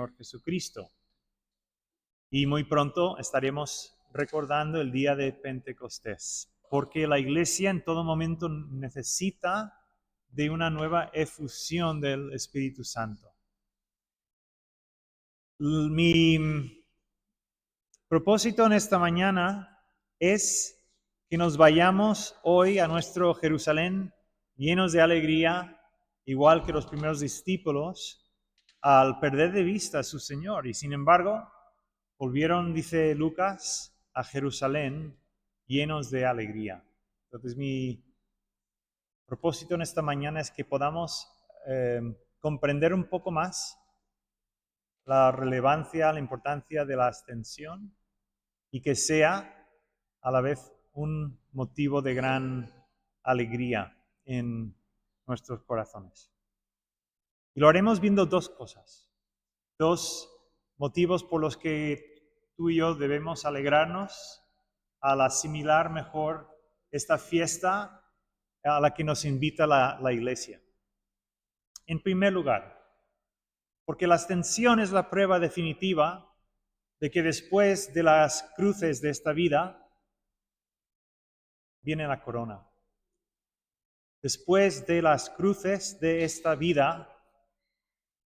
Señor Jesucristo. Y muy pronto estaremos recordando el día de Pentecostés, porque la iglesia en todo momento necesita de una nueva efusión del Espíritu Santo. Mi propósito en esta mañana es que nos vayamos hoy a nuestro Jerusalén llenos de alegría, igual que los primeros discípulos, al perder de vista a su Señor. Y sin embargo, volvieron, dice Lucas, a Jerusalén llenos de alegría. Entonces mi propósito en esta mañana es que podamos comprender un poco más la relevancia, la importancia de la ascensión y que sea a la vez un motivo de gran alegría en nuestros corazones. Y lo haremos viendo dos cosas, dos motivos por los que tú y yo debemos alegrarnos al asimilar mejor esta fiesta a la que nos invita la iglesia. En primer lugar, porque la ascensión es la prueba definitiva de que después de las cruces de esta vida viene la corona. Después de las cruces de esta vida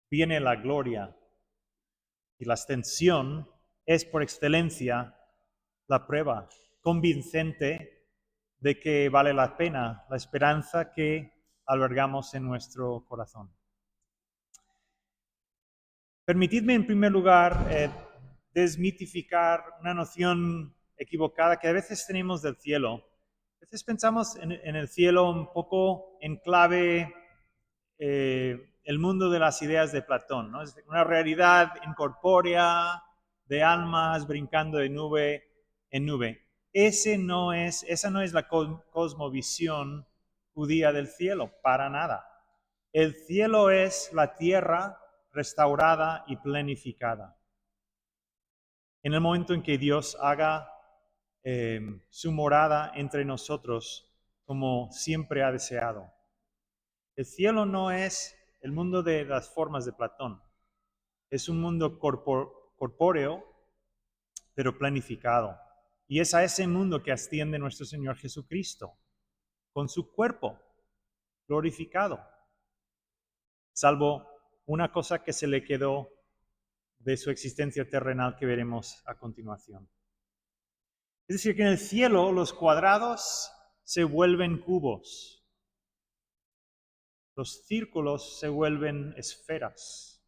viene la gloria. Y la ascensión es por excelencia la prueba convincente de que vale la pena la esperanza que albergamos en nuestro corazón. Permitidme en primer lugar desmitificar una noción equivocada que a veces tenemos del cielo. A veces pensamos en el cielo un poco en clave el mundo de las ideas de Platón, ¿no? Es una realidad incorpórea de almas brincando de nube en nube. Esa no es la cosmovisión judía del cielo, para nada. El cielo es la tierra restaurada y planificada. En el momento en que Dios haga su morada entre nosotros como siempre ha deseado. El cielo no es el mundo de las formas de Platón. Es un mundo corpóreo, pero planificado. Y es a ese mundo que asciende nuestro Señor Jesucristo, con su cuerpo glorificado, salvo una cosa que se le quedó de su existencia terrenal que veremos a continuación. Es decir, que en el cielo los cuadrados se vuelven cubos, los círculos se vuelven esferas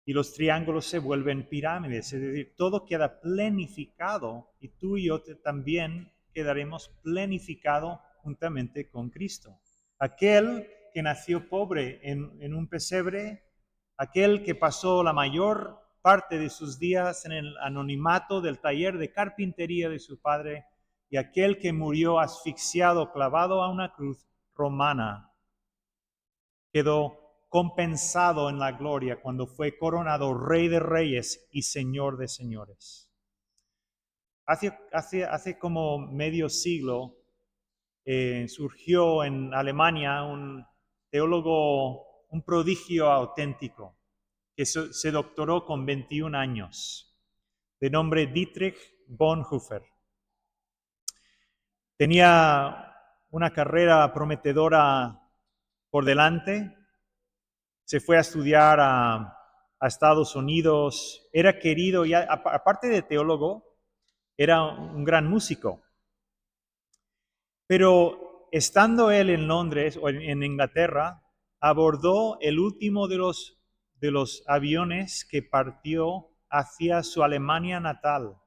y los triángulos se vuelven pirámides. Es decir, todo queda planificado y tú y yo también quedaremos planificado juntamente con Cristo. Aquel que nació pobre en un pesebre, aquel que pasó la mayor parte de sus días en el anonimato del taller de carpintería de su padre, y aquel que murió asfixiado, clavado a una cruz romana, quedó compensado en la gloria cuando fue coronado Rey de Reyes y Señor de Señores. Hace como medio siglo surgió en Alemania un teólogo, un prodigio auténtico, que se doctoró con 21 años, de nombre Dietrich Bonhoeffer. Tenía una carrera prometedora por delante, se fue a estudiar a Estados Unidos, era querido, y aparte de teólogo, era un gran músico. Pero estando él en Londres o en Inglaterra, abordó el último de los aviones que partió hacia su Alemania natal,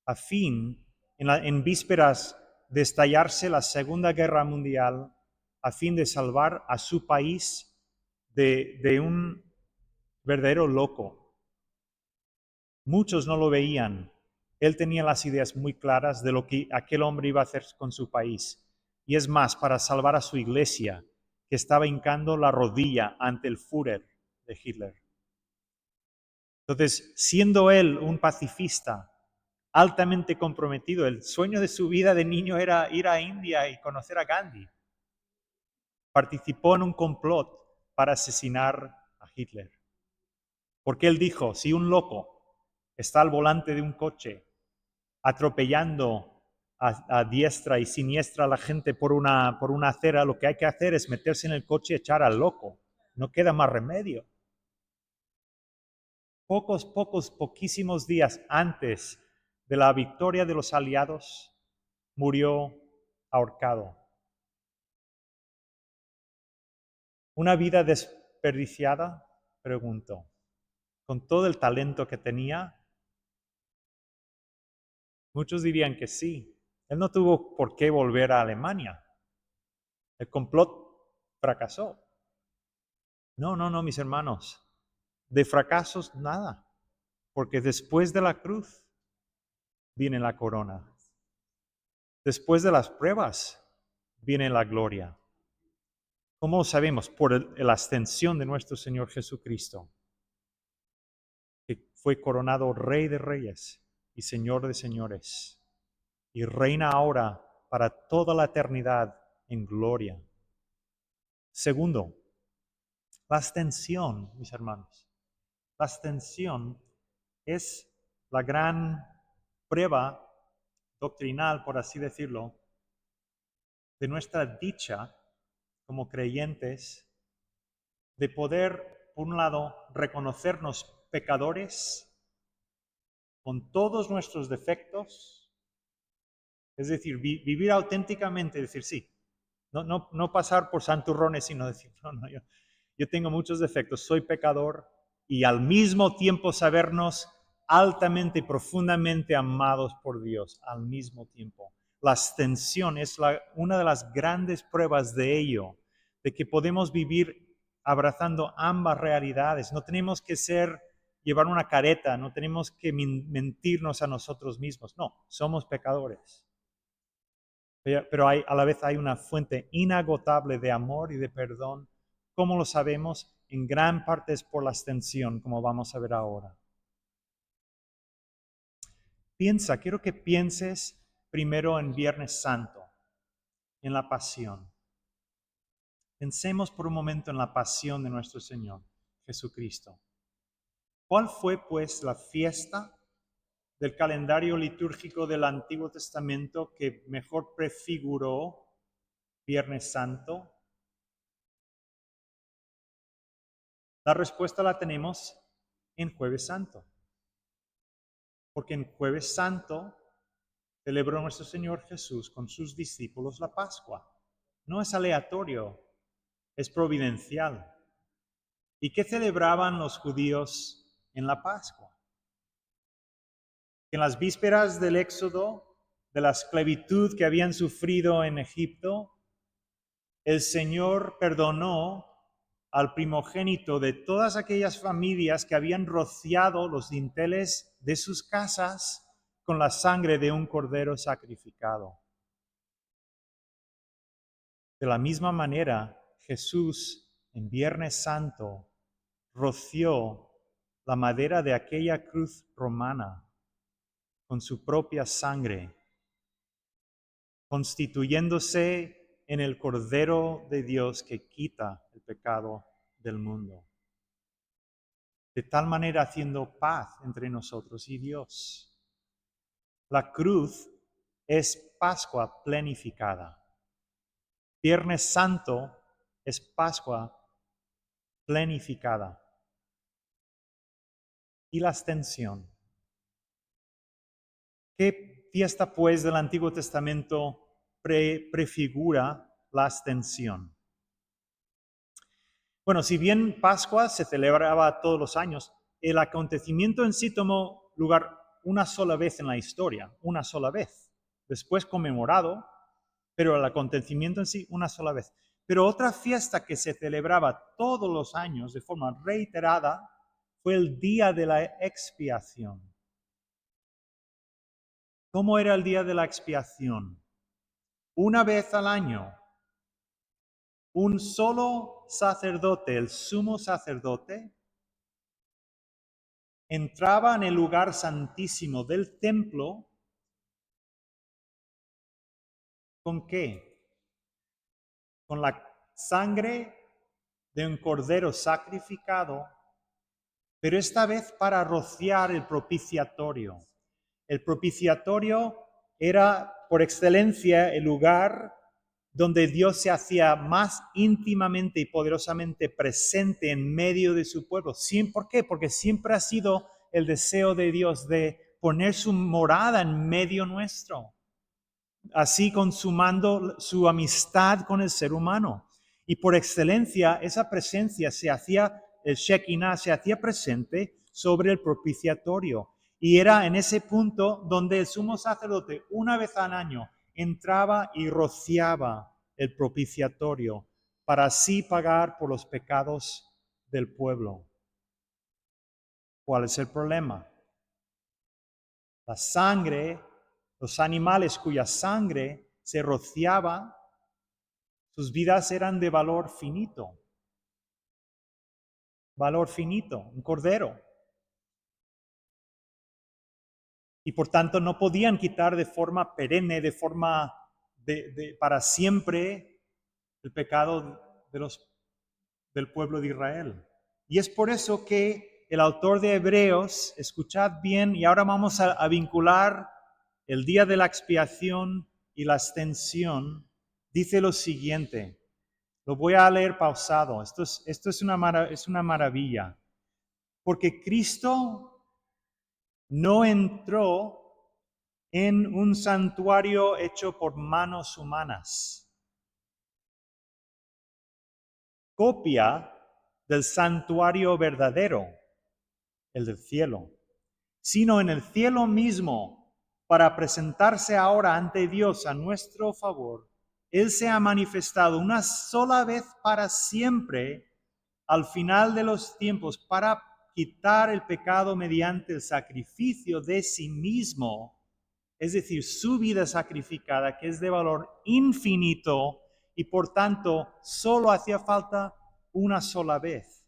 a fin, en vísperas de estallarse la Segunda Guerra Mundial, a fin de salvar a su país de un verdadero loco. Muchos no lo veían. Él tenía las ideas muy claras de lo que aquel hombre iba a hacer con su país. Y es más, para salvar a su iglesia, que estaba hincando la rodilla ante el Führer de Hitler. Entonces, siendo él un pacifista altamente comprometido, el sueño de su vida de niño era ir a India y conocer a Gandhi. Participó en un complot para asesinar a Hitler. Porque él dijo, si un loco está al volante de un coche atropellando a diestra y siniestra a la gente por una acera, lo que hay que hacer es meterse en el coche y echar al loco. No queda más remedio. Poquísimos días antes de la victoria de los aliados, murió ahorcado. Una vida desperdiciada, pregunto, con todo el talento que tenía. Muchos dirían que sí. Él no tuvo por qué volver a Alemania. El complot fracasó. No, mis hermanos. De fracasos nada. Porque después de la cruz viene la corona. Después de las pruebas viene la gloria. ¿Cómo lo sabemos? Por la ascensión de nuestro Señor Jesucristo, que fue coronado Rey de Reyes y Señor de Señores, y reina ahora para toda la eternidad en gloria. Segundo, la ascensión, mis hermanos. La ascensión es la gran prueba doctrinal, por así decirlo, de nuestra dicha como creyentes, de poder, por un lado, reconocernos pecadores con todos nuestros defectos, es decir, vivir auténticamente, decir sí, no pasar por santurrones, sino decir, no, yo tengo muchos defectos, soy pecador, y al mismo tiempo sabernos altamente y profundamente amados por Dios, al mismo tiempo. La ascensión es una de las grandes pruebas de ello, de que podemos vivir abrazando ambas realidades. No tenemos que llevar una careta, no tenemos que mentirnos a nosotros mismos. No, somos pecadores. Pero a la vez hay una fuente inagotable de amor y de perdón. ¿Cómo lo sabemos? En gran parte es por la ascensión, como vamos a ver ahora. Quiero que pienses primero en Viernes Santo, en la pasión. Pensemos por un momento en la pasión de nuestro Señor Jesucristo. ¿Cuál fue, pues, la fiesta del calendario litúrgico del Antiguo Testamento que mejor prefiguró Viernes Santo? La respuesta la tenemos en Jueves Santo. Porque en Jueves Santo celebró nuestro Señor Jesús con sus discípulos la Pascua. No es aleatorio, es providencial. ¿Y qué celebraban los judíos en la Pascua? En las vísperas del Éxodo, de la esclavitud que habían sufrido en Egipto, el Señor perdonó al primogénito de todas aquellas familias que habían rociado los dinteles de sus casas con la sangre de un cordero sacrificado. De la misma manera, Jesús en Viernes Santo roció la madera de aquella cruz romana con su propia sangre, constituyéndose en el Cordero de Dios que quita el pecado del mundo. De tal manera haciendo paz entre nosotros y Dios. La cruz es Pascua planificada. Viernes Santo es Pascua planificada. Y la ascensión. ¿Qué fiesta, pues, del Antiguo Testamento prefigura la ascensión? Bueno, si bien Pascua se celebraba todos los años, el acontecimiento en sí tomó lugar una sola vez en la historia, una sola vez. Después conmemorado, pero el acontecimiento en sí una sola vez. Pero otra fiesta que se celebraba todos los años de forma reiterada fue el día de la expiación. ¿Cómo era el día de la expiación? Una vez al año, un solo sacerdote, el sumo sacerdote, entraba en el lugar santísimo del templo. ¿Con qué? Con la sangre de un cordero sacrificado pero esta vez para rociar el propiciatorio. El propiciatorio era por excelencia el lugar donde Dios se hacía más íntimamente y poderosamente presente en medio de su pueblo. ¿Por qué? Porque siempre ha sido el deseo de Dios de poner su morada en medio nuestro, así consumando su amistad con el ser humano. Y por excelencia, esa presencia se hacía, el Shekinah se hacía presente sobre el propiciatorio. Y era en ese punto donde el sumo sacerdote, una vez al año, entraba y rociaba el propiciatorio para así pagar por los pecados del pueblo. ¿Cuál es el problema? La sangre, los animales cuya sangre se rociaba, sus vidas eran de valor finito, un cordero. Y por tanto no podían quitar de forma perenne, de forma para siempre, el pecado del pueblo de Israel. Y es por eso que el autor de Hebreos, escuchad bien, y ahora vamos a vincular el día de la expiación y la extensión, dice lo siguiente. Lo voy a leer pausado. Esto es una maravilla. Porque Cristo no entró en un santuario hecho por manos humanas, copia del santuario verdadero, el del cielo, sino en el cielo mismo, para presentarse ahora ante Dios a nuestro favor. Él se ha manifestado una sola vez para siempre al final de los tiempos para quitar el pecado mediante el sacrificio de sí mismo, es decir, su vida sacrificada, que es de valor infinito y por tanto solo hacía falta una sola vez.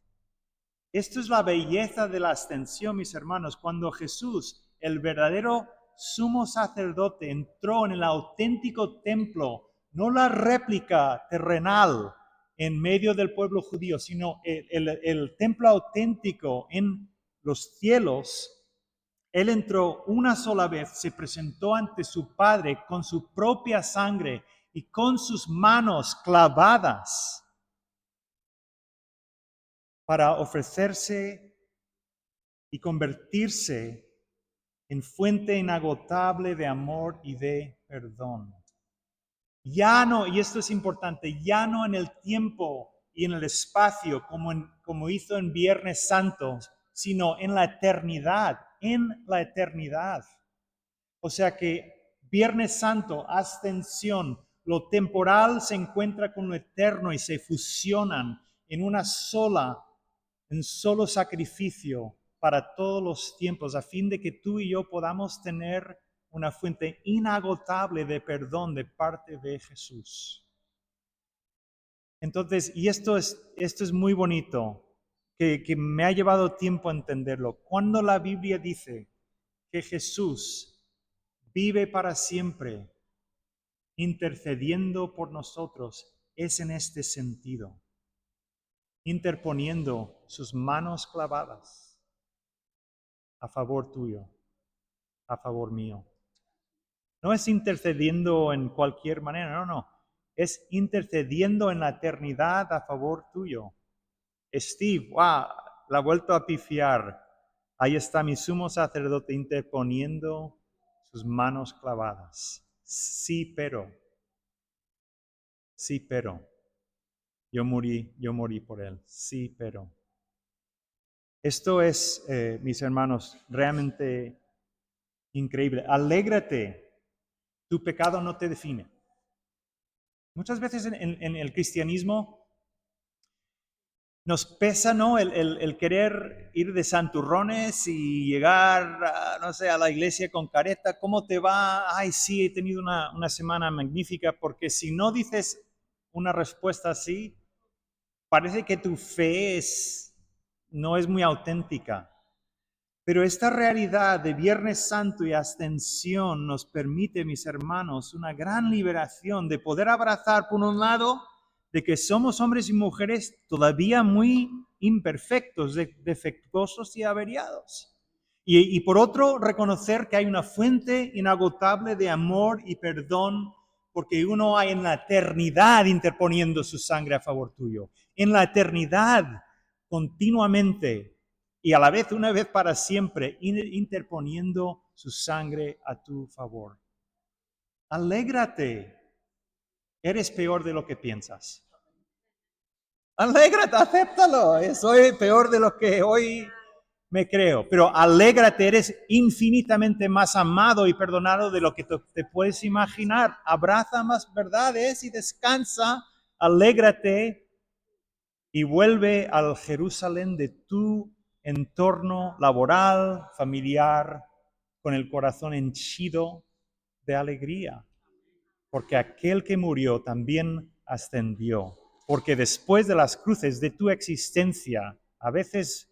Esto es la belleza de la ascensión, mis hermanos. Cuando Jesús, el verdadero sumo sacerdote, entró en el auténtico templo, no la réplica terrenal en medio del pueblo judío, sino el templo auténtico en los cielos, Él entró una sola vez, se presentó ante su Padre con su propia sangre y con sus manos clavadas para ofrecerse y convertirse en fuente inagotable de amor y de perdón. Ya no, y esto es importante, ya no en el tiempo y en el espacio como hizo en Viernes Santo, sino en la eternidad, O sea que Viernes Santo, ascensión, lo temporal se encuentra con lo eterno y se fusionan en un solo sacrificio para todos los tiempos, a fin de que tú y yo podamos tener una fuente inagotable de perdón de parte de Jesús. Entonces, y esto es muy bonito, que me ha llevado tiempo a entenderlo. Cuando la Biblia dice que Jesús vive para siempre, intercediendo por nosotros, es en este sentido, interponiendo sus manos clavadas a favor tuyo, a favor mío. No es intercediendo en cualquier manera, no. Es intercediendo en la eternidad a favor tuyo. Steve, wow, la he vuelto a pifiar. Ahí está mi sumo sacerdote interponiendo sus manos clavadas. Sí, pero. Yo morí por él. Sí, pero. Esto es, mis hermanos, realmente increíble. Alégrate. Tu pecado no te define. Muchas veces en el cristianismo nos pesa, ¿no? El querer ir de santurrones y llegar, no sé, a la iglesia con careta. ¿Cómo te va? Ay, sí, he tenido una semana magnífica, porque si no dices una respuesta así, parece que tu fe no es muy auténtica. Pero esta realidad de Viernes Santo y ascensión nos permite, mis hermanos, una gran liberación de poder abrazar, por un lado, de que somos hombres y mujeres todavía muy imperfectos, defectuosos y averiados. Y por otro, reconocer que hay una fuente inagotable de amor y perdón, porque uno hay en la eternidad interponiendo su sangre a favor tuyo. En la eternidad, continuamente, y a la vez, una vez para siempre, interponiendo su sangre a tu favor. Alégrate. Eres peor de lo que piensas. Alégrate, acéptalo. Soy peor de lo que hoy me creo. Pero alégrate, eres infinitamente más amado y perdonado de lo que te puedes imaginar. Abraza más verdades y descansa. Alégrate y vuelve al Jerusalén de tu entorno laboral, familiar, con el corazón henchido de alegría. Porque aquel que murió también ascendió. Porque después de las cruces de tu existencia, a veces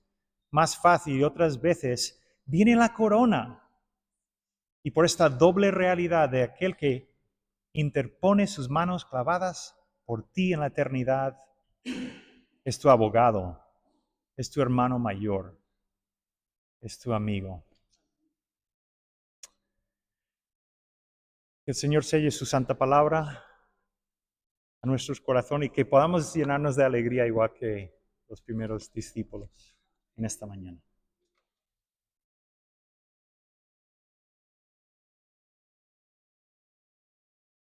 más fácil y otras veces, viene la corona. Y por esta doble realidad de aquel que interpone sus manos clavadas por ti en la eternidad, es tu abogado, es tu hermano mayor, es tu amigo. Que el Señor selle su santa palabra a nuestros corazones y que podamos llenarnos de alegría igual que los primeros discípulos en esta mañana.